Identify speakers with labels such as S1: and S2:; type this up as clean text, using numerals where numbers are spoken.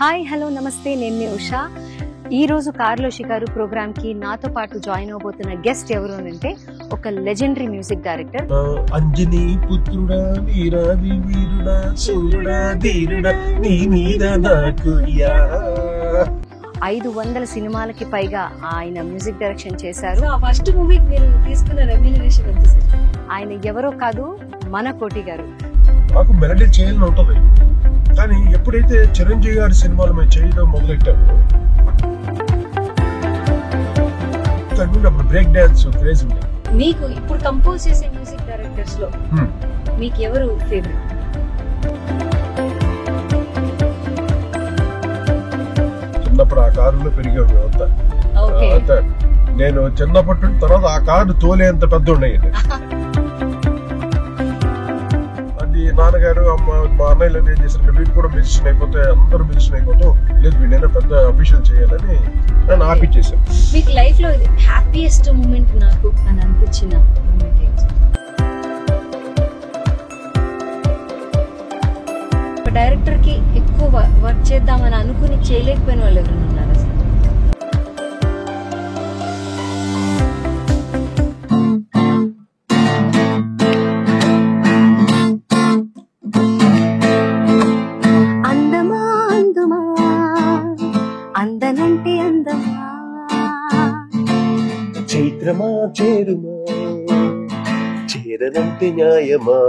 S1: Hi hello నమస్తే, నేను మీ ఉషా. ఈరోజు కారులో షికారు ప్రోగ్రామ్కి నాతో పాటు జాయిన్ అవబోతున్న గెస్ట్ ఎవరు అంటే ఒక లెజెండరీ మ్యూజిక్ డైరెక్టర్.
S2: అంజనీ పుత్రుడా వీరాది వీరుడా శూరుడా ధీరుడా నీ మీద నాకు
S1: 500 సినిమాలకి పైగా ఆయన మ్యూజిక్ డైరెక్షన్ చేశారు.
S3: ఫస్ట్ మూవీకి మీరు తీసుకున్న రెమ్యూనరేషన్ ఎంత సార్?
S1: ఆయన ఎవరో కాదు, మన కోటి గారు.
S2: నాకు మెలడీ చేయాలని ఉంటుంది, కానీ ఎప్పుడైతే చిరంజీవి గారి సినిమాలు మేము చేయడం మొదలెట్టాము అప్పుడు బ్రేక్ డాన్స్ క్రేజ్ ఉంది.
S3: మీకు ఇప్పుడు కంపోజ్ చేసే మ్యూజిక్ డైరెక్టర్స్ లో మీకు ఎవరు ఫేవరెట్?
S2: చిన్నప్పుడు ఆ కారులో పెరిగాం మేమంతా. అంతా నేను చిన్నప్పటి తర్వాత ఆ కారు తోలేంత పెద్ద ఉన్నాయండి. అది నాన్నగారు అమ్మ మా అన్నయ్యలు ఏం చేశారంటే వీడు కూడా మ్యూజిషియన్ అయిపోతే అందరూ మ్యూజిషియన్ అయిపోతాం, లేదు వీడైనా పెద్ద అఫీషియల్ చేయాలని నేను ఆపిచ్చేసాను.
S3: మీకు లైఫ్ లో హ్యాపీయెస్ట్ మూమెంట్ నాకు అని అనిపించిన మూమెంట్ ఏంటి? ఒక డైరెక్టర్ కి ఎక్కువ వర్క్ చేద్దామని అనుకుని చేయలేకపోయిన వాళ్ళు ఎవరైనా ఉన్నారా సార్?
S1: అందనంటే అందమా
S2: చైత్రమా చేరుమా చేరనంటే న్యాయమా